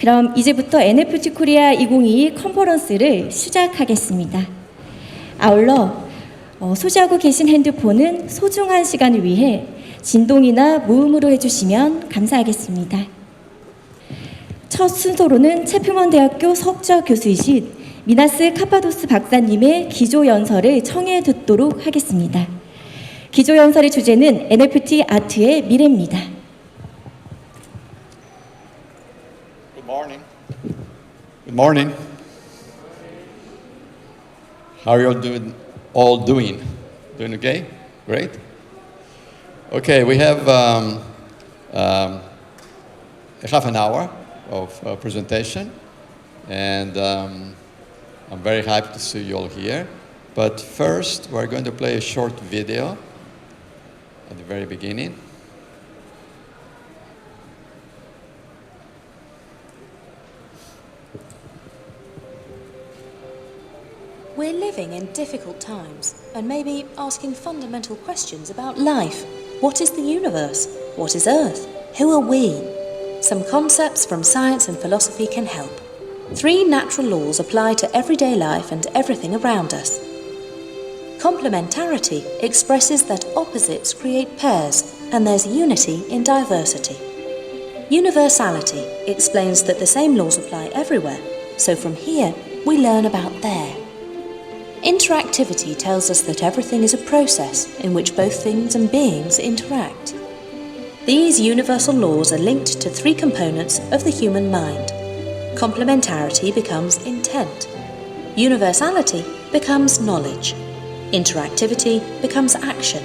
그럼 이제부터 NFT 코리아 2022 컨퍼런스를 시작하겠습니다. 아울러 소지하고 계신 핸드폰은 소중한 시간을 위해 진동이나 무음으로 해주시면 감사하겠습니다. 첫 순서로는 체프먼대학교 석좌교수이신 미나스 카파토스 박사님의 기조연설을 청해 듣도록 하겠습니다. 기조연설의 주제는 NFT 아트의 미래입니다. Good morning. Good morning. How are you all doing? Doing okay? Great. Okay, we have half an hour of presentation, and I'm very happy to see you all here. But first, we're going to play a short video at the very beginning. We're living in difficult times and maybe asking fundamental questions about life. What is the universe? What is Earth? Who are we? Some concepts from science and philosophy can help. 3 natural laws apply to everyday life and everything around us. Complementarity expresses that opposites create pairs and there's unity in diversity. Universality explains that the same laws apply everywhere, so from here we learn about there. Interactivity tells us that everything is a process in which both things and beings interact. These universal laws are linked to 3 components of the human mind. Complementarity becomes intent. Universality becomes knowledge. Interactivity becomes action.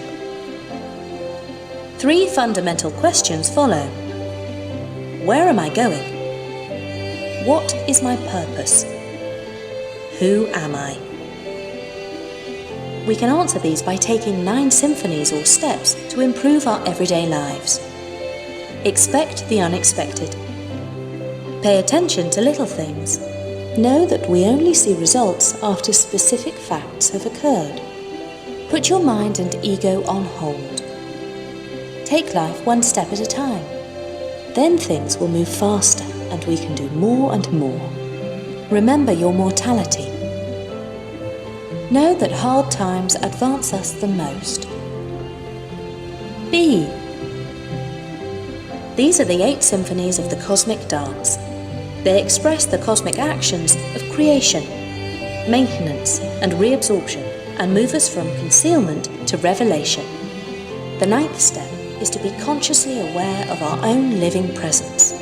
3 fundamental questions follow. Where am I going? What is my purpose? Who am I? We can answer these by taking 9 symphonies or steps to improve our everyday lives. Expect the unexpected. Pay attention to little things. Know that we only see results after specific facts have occurred. Put your mind and ego on hold. Take life 1 step at a time. Then things will move faster and we can do more and more. Remember your mortality. Know that hard times advance us the most. Be. These are the 8 symphonies of the cosmic dance. They express the cosmic actions of creation, maintenance, and reabsorption, and move us from concealment to revelation. The 9th step is to be consciously aware of our own living presence.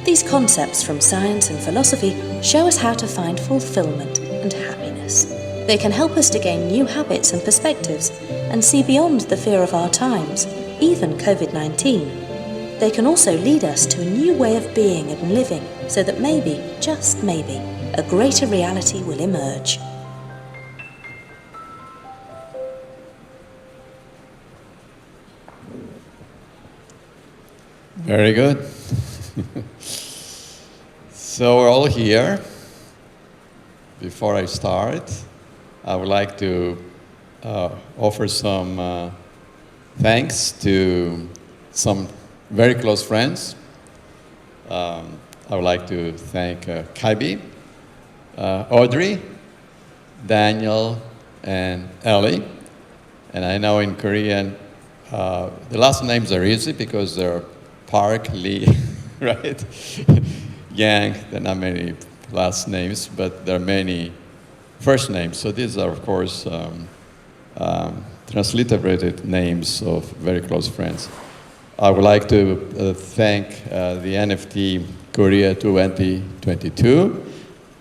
These concepts from science and philosophy show us how to find fulfillment and happiness. They can help us to gain new habits and perspectives and see beyond the fear of our times, even COVID-19. They can also lead us to a new way of being and living so that maybe, just maybe, a greater reality will emerge. Very good. So we're all here. Before I start, I would like to offer some thanks to some very close friends. I would like to thank Kaibi, Audrey, Daniel, and Ellie. And I know in Korean, the last names are easy because they're Park, Lee, right? Yang, there are not many last names, but there are many first names. So these are, of course, transliterated names of very close friends. I would like to thank the NFT Korea 2022,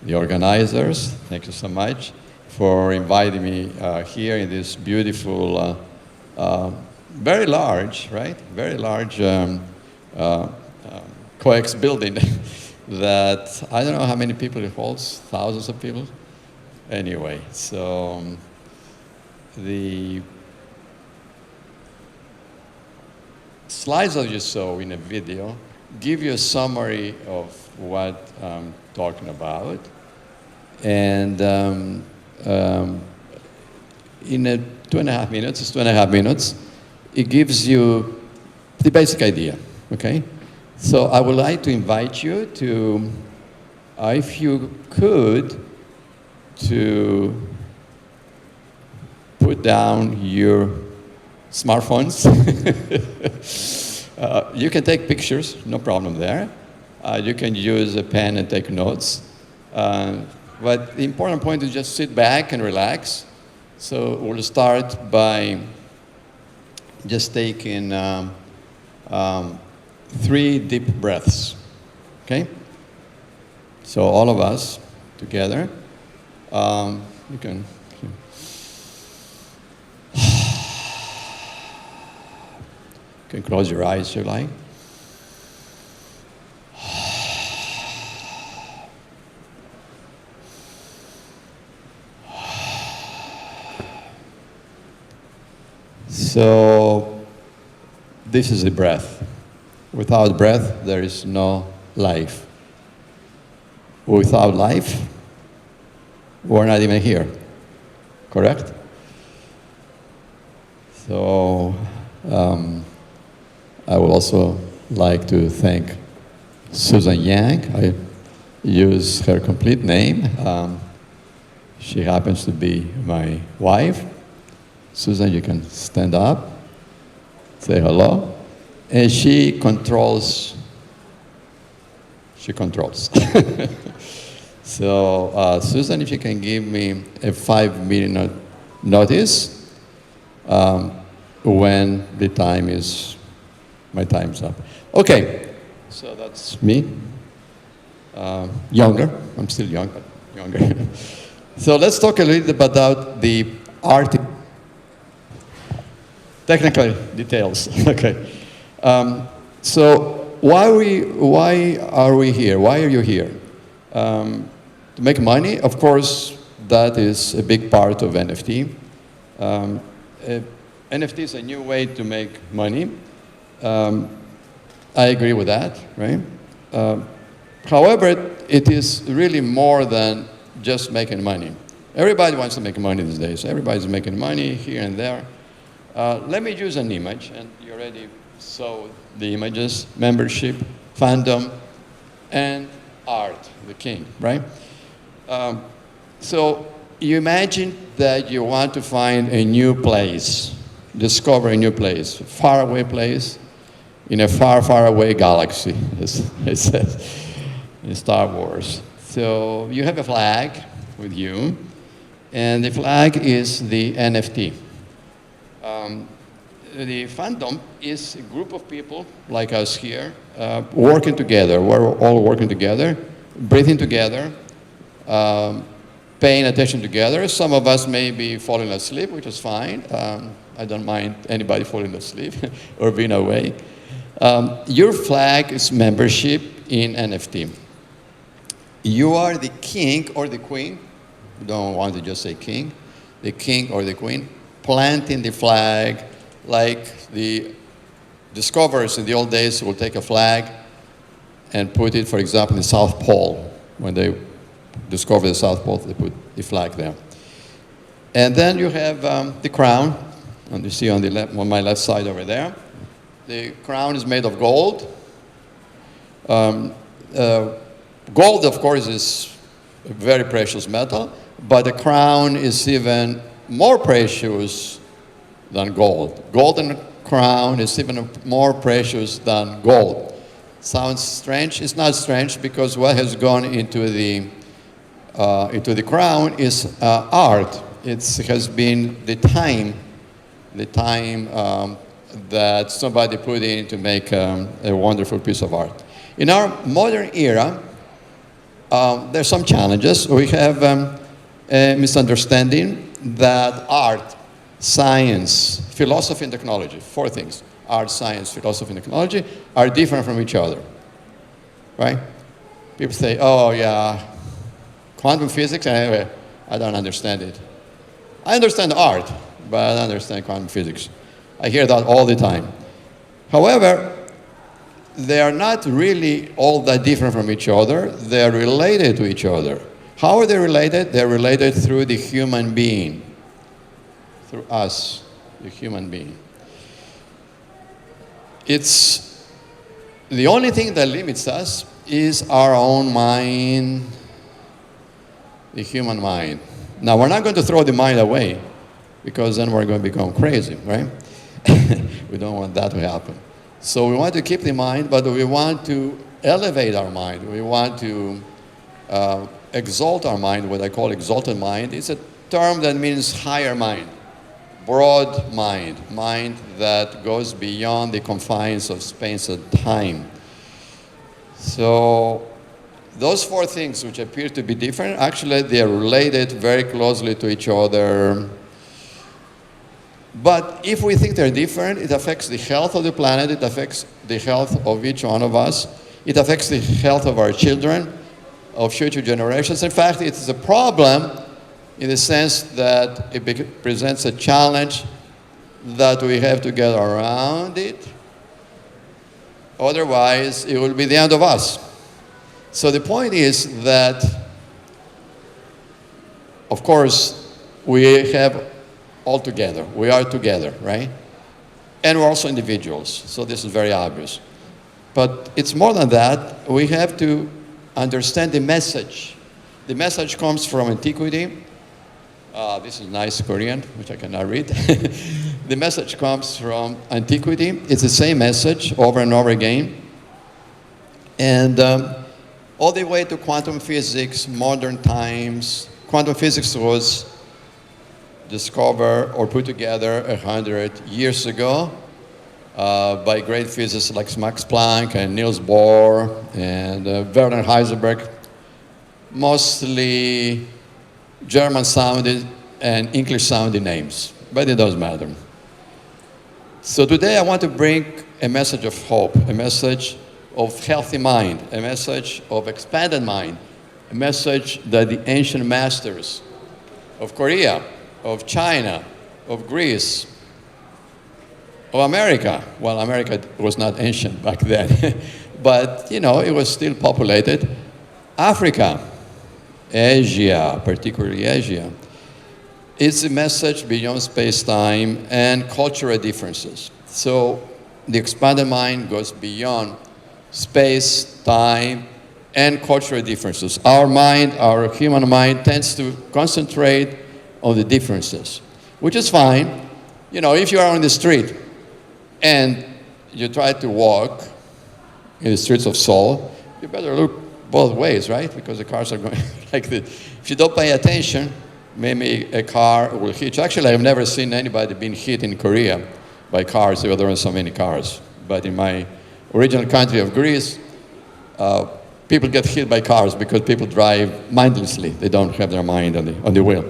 the organizers. Thank you so much for inviting me here in this beautiful, very large, right? Very large coex building that I don't know how many people it holds, thousands of people. Anyway, so the slides that you saw in a video give you a summary of what I'm talking about. And in 2.5 minutes, it gives you the basic idea, okay? So I would like to invite you to, if you could, to put down your smartphones. You can take pictures, no problem there. You can use a pen and take notes. But the important point is just sit back and relax. So we'll start by just taking 3 deep breaths, okay? So all of us together, you can close your eyes if you like. So this is the breath. Without breath, there is no life. Without life, we're not even here. Correct? So I would also like to thank Susan Yang. I use her complete name. She happens to be my wife. Susan, you can stand up, say hello. And she controls. So, Susan, if you can give me a 5-minute notice when the time is, my time's up. Okay, so that's me. Younger, I'm still young, but younger. So let's talk a little bit about the art. Technical details, okay. So why are we here? Why are you here? To make money, of course, that is a big part of NFT. NFT is a new way to make money. I agree with that, right? However, it is really more than just making money. Everybody wants to make money these days. Everybody's making money here and there. Let me use an image, and you already saw the images: membership, fandom, and art, the king, right? So you imagine that you want to find a new place, discover a new place, a faraway place in a far, far away galaxy, as it says in Star Wars. So you have a flag with you, and the flag is the NFT. The fandom is a group of people like us here working together. We're all working together, breathing together, paying attention together. Some of us may be falling asleep, which is fine. I don't mind anybody falling asleep or being awake. Your flag is membership in NFT. You are the king or the queen. You don't want to just say king. The king or the queen planting the flag, like the discoverers in the old days will take a flag and put it, for example, in the South Pole. When they discover the South Pole, they put the flag there. And then you have the crown, and you see on the left, on my left side over there. The crown is made of gold. Gold, of course, is a very precious metal, but the crown is even more precious than gold. Golden crown is even more precious than gold. Sounds strange? It's not strange, because what has gone into the crown is art. It has been the time that somebody put in to make a wonderful piece of art. In our modern era, there's some challenges. We have a misunderstanding that art, science, philosophy, and technology, 4 things, art, science, philosophy, and technology, are different from each other, right? People say, oh yeah, quantum physics, anyway, I don't understand it. I understand art, but I don't understand quantum physics. I hear that all the time. However, they are not really all that different from each other. They are related to each other. How are they related? They're related through the human being, through us, the human being. It's The only thing that limits us is our own mind, the human mind. Now, we're not going to throw the mind away, because then we're going to become crazy, right? We don't want that to happen. So we want to keep the mind, but we want to elevate our mind. We want to exalt our mind, what I call exalted mind. It's a term that means higher mind, broad mind, mind that goes beyond the confines of space and time. So those four things, which appear to be different, actually they are related very closely to each other. But if we think they're different, it affects the health of the planet, it affects the health of each one of us, it affects the health of our children, of future generations. In fact, it is a problem in the sense that it presents a challenge that we have to get around it. Otherwise, it will be the end of us. So the point is that, of course, we have all together. We are together, right? And we're also individuals. So this is very obvious. But it's more than that. We have to understand the message. The message comes from antiquity. This is nice Korean, which I cannot read. The message comes from antiquity. It's the same message over and over again. And all the way to quantum physics, modern times. Quantum physics was discovered or put together 100 years ago by great physicists like Max Planck and Niels Bohr and Werner Heisenberg, mostly German-sounding and English-sounding names, but it doesn't matter. So today I want to bring a message of hope, a message of healthy mind, a message of expanded mind, a message that the ancient masters of Korea, of China, of Greece, of America. Well, America was not ancient back then, but you know, it was still populated. Africa, Asia, particularly Asia. It's a message beyond space-time and cultural differences. So the expanded mind goes beyond space, time, and cultural differences. Our mind, our human mind, tends to concentrate on the differences, which is fine. You know, if you are on the street and you try to walk in the streets of Seoul, you better look both ways, right? Because the cars are going like this. If you don't pay attention, maybe a car will hit you. Actually, I've never seen anybody being hit in Korea by cars. There are so many cars. But in my original country of Greece, people get hit by cars because people drive mindlessly. They don't have their mind on the wheel.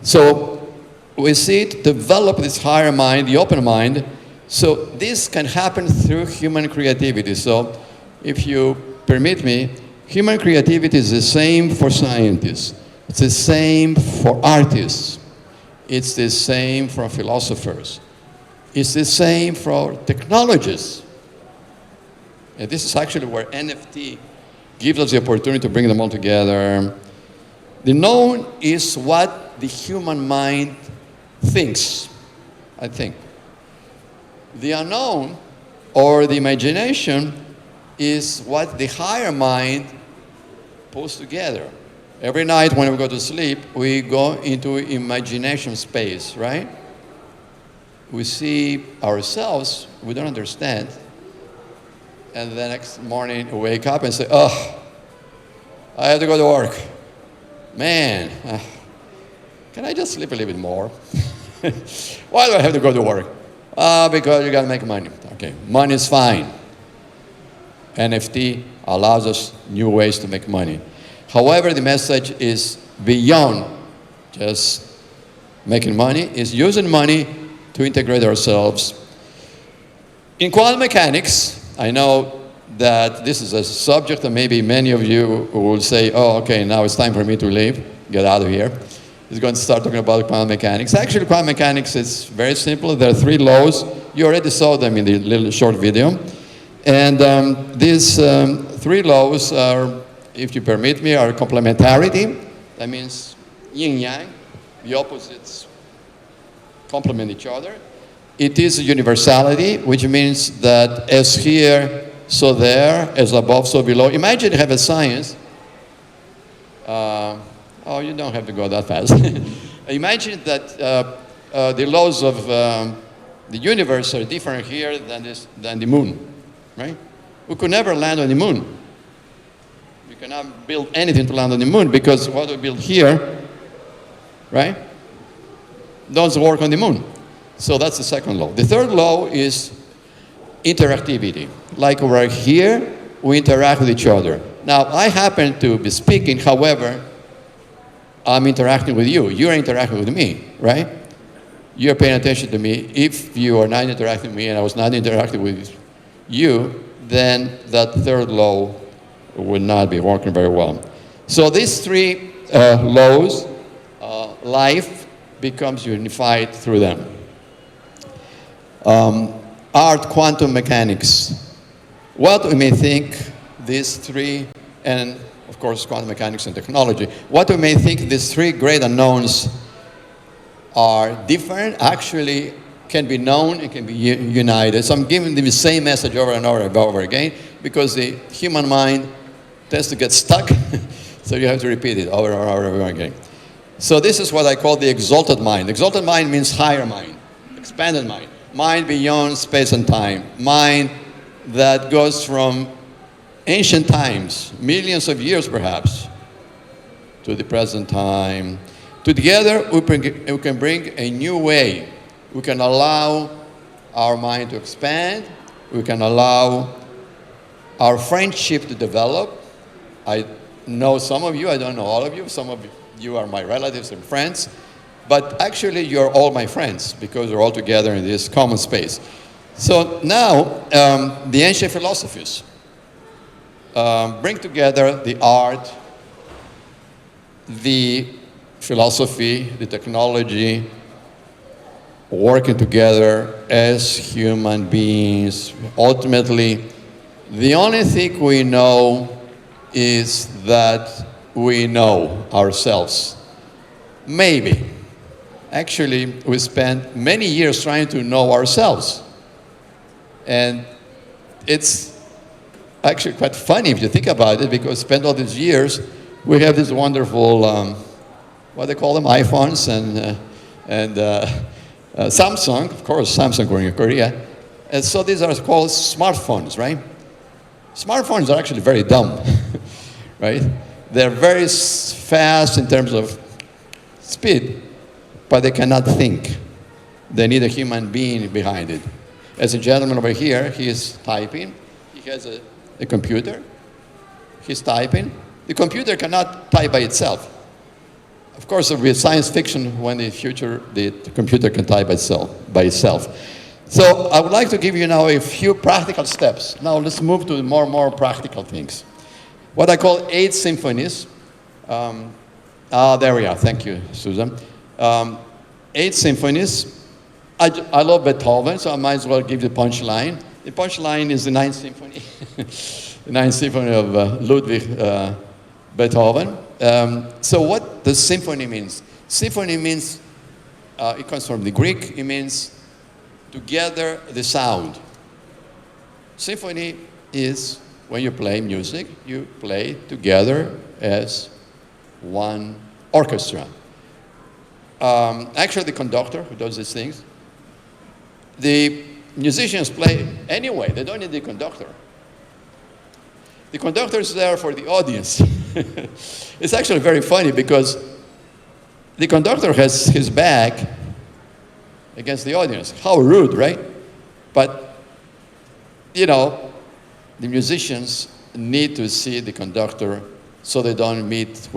So we see it develop this higher mind, the open mind. So this can happen through human creativity. So if you permit me, human creativity is the same for scientists. It's the same for artists. It's the same for philosophers. It's the same for technologists. And this is actually where NFT gives us the opportunity to bring them all together. The known is what the human mind thinks, I think. The unknown, or the imagination, is what the higher mind pulls together. Every night when we go to sleep, we go into imagination space, right? We see ourselves, we don't understand, and the next morning we wake up and say, oh, I have to go to work. Man, can I just sleep a little bit more? Why do I have to go to work? Because you gotta make money. Okay, money is fine. NFT allows us new ways to make money. However, the message is beyond just making money, it's using money to integrate ourselves. In quantum mechanics, I know that this is a subject that maybe many of you will say, oh, okay, now it's time for me to leave, get out of here. He's going to start talking about quantum mechanics. Actually, quantum mechanics is very simple. There are 3 laws. You already saw them in the little short video. And these 3 laws are, if you permit me, are complementarity. That means yin-yang, the opposites complement each other. It is universality, which means that as here, so there, as above, so below. Imagine you have a science. Oh, you don't have to go that fast. Imagine that the laws of the universe are different here than the moon, right? We could never land on the moon. We cannot build anything to land on the moon because what we build here, right, doesn't work on the moon. So that's the second law. The third law is interactivity. Like we're here, we interact with each other. Now, I happen to be speaking, however, I'm interacting with you. You're interacting with me, right? You're paying attention to me. If you are not interacting with me and I was not interacting with you, then that third law would not be working very well. So these three laws, life becomes unified through them. Art, quantum mechanics. What we may think these three, and of course quantum mechanics and technology, what we may think these three great unknowns are different, actually can be known and can be united. So I'm giving them the same message over and over again because the human mind tends to get stuck, so you have to repeat it over and over again. So this is what I call the exalted mind. Exalted mind means higher mind, expanded mind, mind beyond space and time, mind that goes from ancient times, millions of years perhaps, to the present time. Together we can bring a new way. We can allow our mind to expand. We can allow our friendship to develop. I know some of you, I don't know all of you. Some of you are my relatives and friends. But actually, you're all my friends because we're all together in this common space. So now, the ancient philosophies bring together the art, the philosophy, the technology, working together as human beings. Ultimately, the only thing we know is that we know ourselves. Maybe. Actually, we spent many years trying to know ourselves. And it's actually quite funny if you think about it, because spent all these years, we have this wonderful, what they call them, iPhones and Samsung, of course, Samsung in Korea. And so these are called smartphones, right? Smartphones are actually very dumb, right? They're very fast in terms of speed, but they cannot think. They need a human being behind it. As a gentleman over here, he is typing. He has a computer. He's typing. The computer cannot type by itself. Of course, it will be science fiction when in the future the computer can type by itself. So I would like to give you now a few practical steps. Now let's move to more practical things. What I call 8 symphonies. There we are. Thank you, Susan. 8 symphonies. I love Beethoven, so I might as well give the punchline. The punchline is the 9th symphony. The 9th symphony of Ludwig Beethoven. So what does symphony means? Symphony means, it comes from the Greek, it means together the sound. Symphony is when you play music, you play together as one orchestra. Actually, the conductor who does these things, the musicians play anyway, they don't need the conductor. The conductor is there for the audience. It's actually very funny because the conductor has his back against the audience. How rude, right? But, you know, the musicians need to see the conductor so they don't miss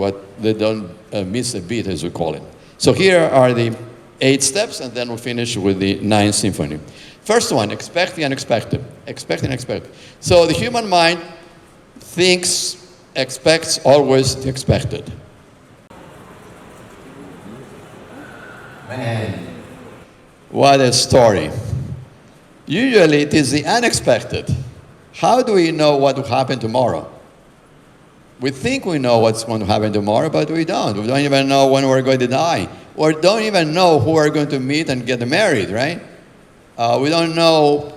a beat, as we call it. So here are the 8 steps, and then we'll finish with the 9th symphony. First one, expect the unexpected. Expect the unexpected. So the human mind expects always the expected. Man, what a story. Usually it is the unexpected. How do we know what will happen tomorrow? We think we know what's going to happen tomorrow, but we don't. We don't even know when we're going to die. Or don't even know who we're going to meet and get married, right? We don't know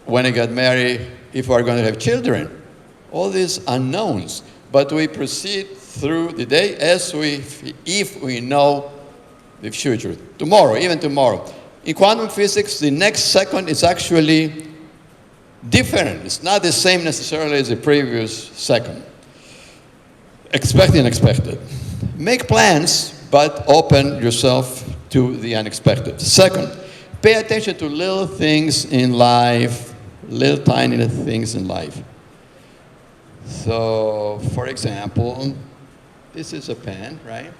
when I get married if we're going to have children, all these unknowns. But we proceed through the day as if we know the future. Tomorrow, even tomorrow. In quantum physics, the next second is actually different. It's not the same necessarily as the previous second. Expect the unexpected. Make plans, but open yourself to the unexpected. Second, pay attention to little things in life, little tiny little things in life. So, for example, this is a pen, right?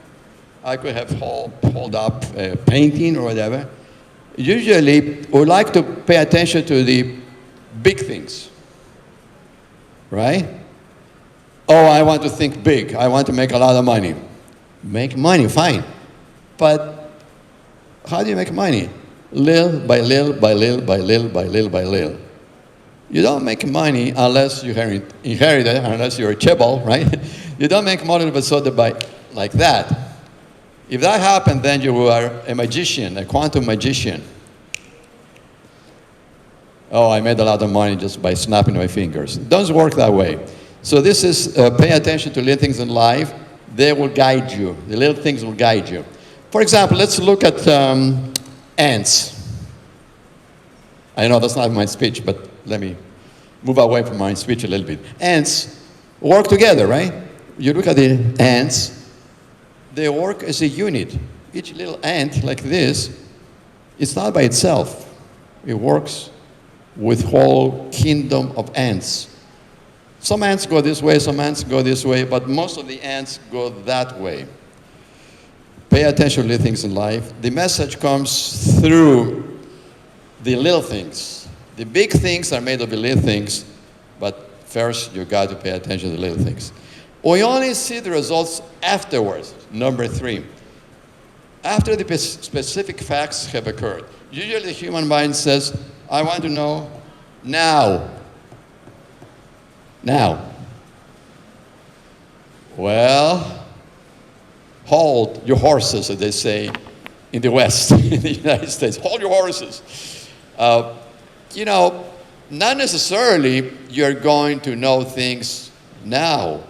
I could have hold up a painting or whatever. Usually, we like to pay attention to the big things, right? Oh, I want to think big. I want to make a lot of money. Make money, fine. But how do you make money? Little by little, by little, by little, by little, by little. You don't make money unless you inherit it, unless you're a chibble, right? You don't make money by like that. If that happened, then you are a magician, a quantum magician. Oh, I made a lot of money just by snapping my fingers. It doesn't work that way. So this is pay attention to little things in life. They will guide you. The little things will guide you. For example, let's look at ants. I know that's not my speech, but let me move away from my speech a little bit. Ants work together, right? You look at the ants, they work as a unit. Each little ant like this, it's not by itself. It works with whole kingdom of ants. Some ants go this way, some ants go this way, but most of the ants go that way. Pay attention to little things in life. The message comes through the little things. The big things are made of the little things, but first you got to pay attention to the little things. We only see the results afterwards. Number 3. After the specific facts have occurred. Usually the human mind says, I want to know now. Now. Well, hold your horses, as they say in the West, in the United States. Hold your horses. You know, not necessarily you're going to know things now.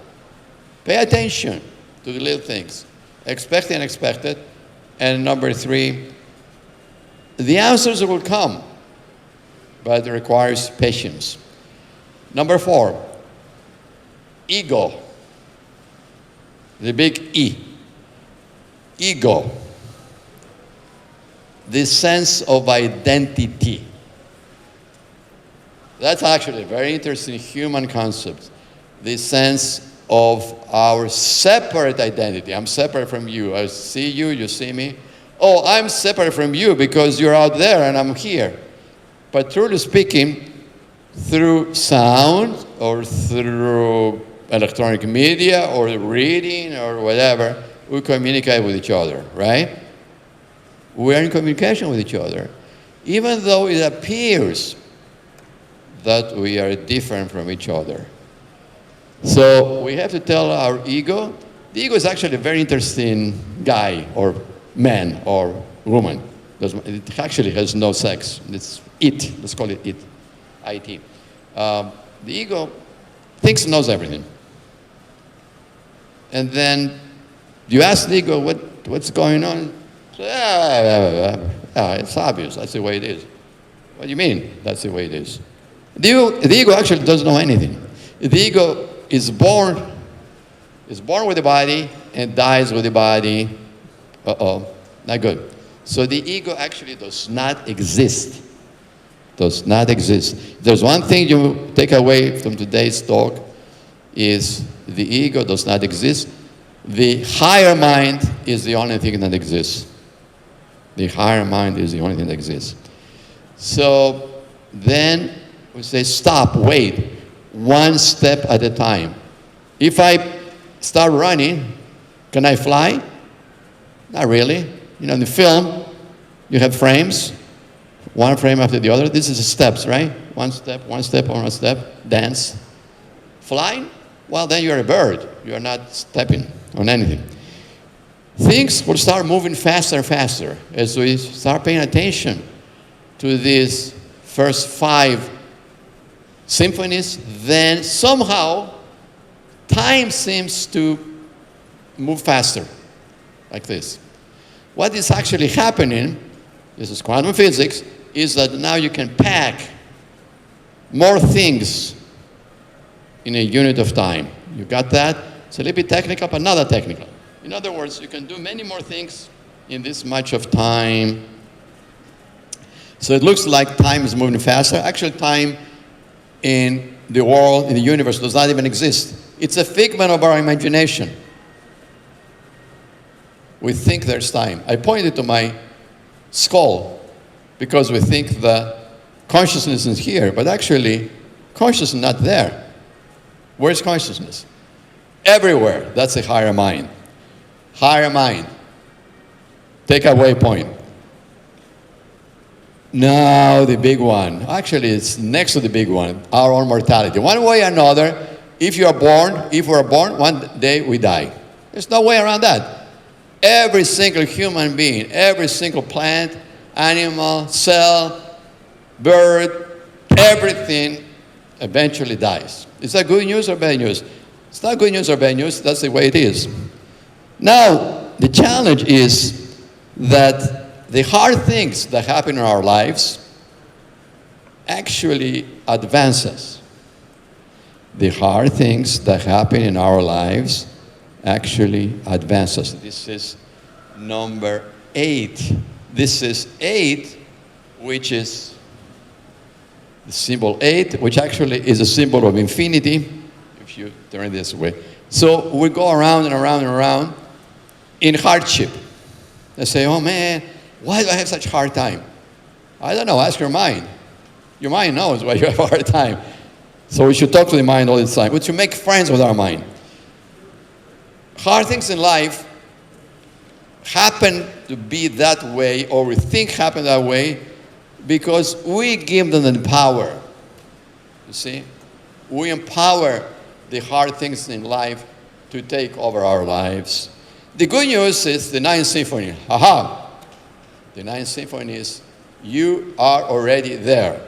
Pay attention to the little things. Expect the unexpected. And number 3, the answers will come, but it requires patience. Number 4, ego. The big E. Ego. The sense of identity. That's actually a very interesting human concept. The sense of our separate identity. I'm separate from you. I see you, you see me. Oh, I'm separate from you because you're out there and I'm here. But truly speaking, through sound or through electronic media or reading or whatever, we communicate with each other, right? We're in communication with each other. Even though it appears that we are different from each other. So we have to tell our ego. The ego is actually a very interesting guy or man or woman. It actually has no sex. It's it. Let's call it it. IT. The ego thinks it knows everything. And then you ask the ego, what's going on? It's obvious. That's the way it is. What do you mean? That's the way it is. The ego actually doesn't know anything. The ego is born with the body and dies with the body. Not good. So the ego actually does not exist. Does not exist. There's one thing you take away from today's talk is the ego does not exist. The higher mind is the only thing that exists. The higher mind is the only thing that exists. So then we say, stop, wait, one step at a time. If I start running, can I fly? Not really. You know, in the film, you have frames, one frame after the other. This is the steps, right? One step, one step, one step, dance. Flying? Well, then you're a bird. You're not stepping on anything. Things will start moving faster and faster as we start paying attention to these first 5 symphonies, then somehow time seems to move faster, like this. What is actually happening, this is quantum physics, is that now you can pack more things in a unit of time. You got that? It's a little bit technical, but not that technical. In other words, you can do many more things in this much of time. So it looks like time is moving faster. Actually, time in the world, in the universe, does not even exist. It's a figment of our imagination. We think there's time. I pointed to my skull because we think the consciousness is here, but actually, consciousness is not there. Where's consciousness? Everywhere. That's a higher mind. Higher mind. Take away point. Now the big one. Actually, it's next to the big one, our own mortality. One way or another, if we're born, one day we die. There's no way around that. Every single human being, every single plant, animal, cell, bird, everything eventually dies. Is that good news or bad news? It's not good news or bad news, that's the way it is. Now, the challenge is that the hard things that happen in our lives actually advance us. The hard things that happen in our lives actually advance us. This is number 8. This is 8, which is the symbol 8, which actually is a symbol of infinity, if you turn it this way. So we go around and around and around in hardship. They say, oh man, why do I have such a hard time? I don't know, ask your mind. Your mind knows why you have a hard time. So we should talk to the mind all the time. We should make friends with our mind. Hard things in life happen to be that way, or we think happen that way, because we give them the power. You see? We empower the hard things in life to take over our lives. The good news is the Ninth Symphony. Aha! The Ninth Symphony is, you are already there.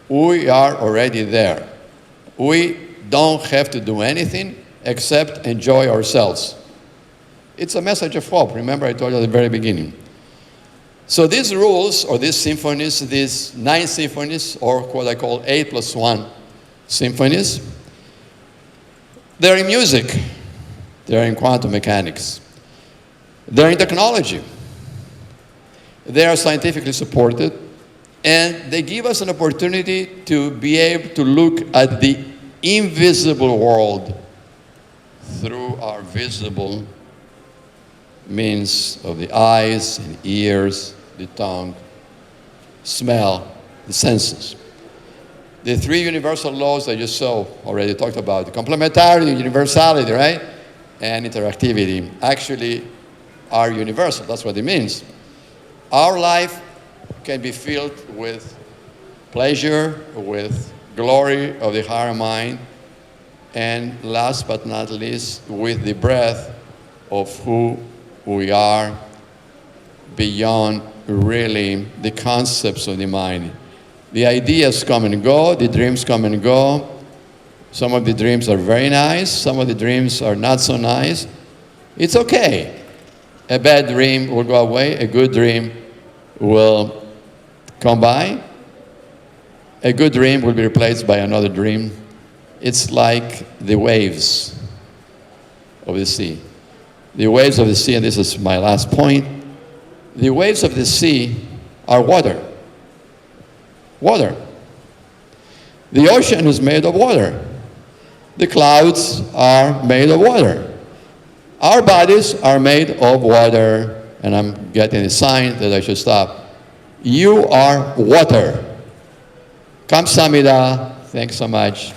We are already there. We don't have to do anything except enjoy ourselves. It's a message of hope. Remember, I told you at the very beginning. So these rules, or these symphonies, these 9 symphonies, or what I call 8+1 symphonies, they're in music. They're in quantum mechanics. They're in technology. They are scientifically supported, and they give us an opportunity to be able to look at the invisible world through our visible means of the eyes and ears, the tongue, smell, the senses. The 3 universal laws that you saw already talked about, the complementarity, universality, right? And interactivity actually are universal. That's what it means. Our life can be filled with pleasure, with glory of the higher mind, and last but not least, with the breath of who we are beyond really the concepts of the mind. The ideas come and go, the dreams come and go. Some of the dreams are very nice, some of the dreams are not so nice. It's okay. A bad dream will go away, a good dream will come by. A good dream will be replaced by another dream. It's like the waves of the sea. The waves of the sea, and this is my last point, the waves of the sea are water. Water. The ocean is made of water. The clouds are made of water. Our bodies are made of water, and I'm getting a sign that I should stop. You are water. Kamsahamnida. Thanks so much.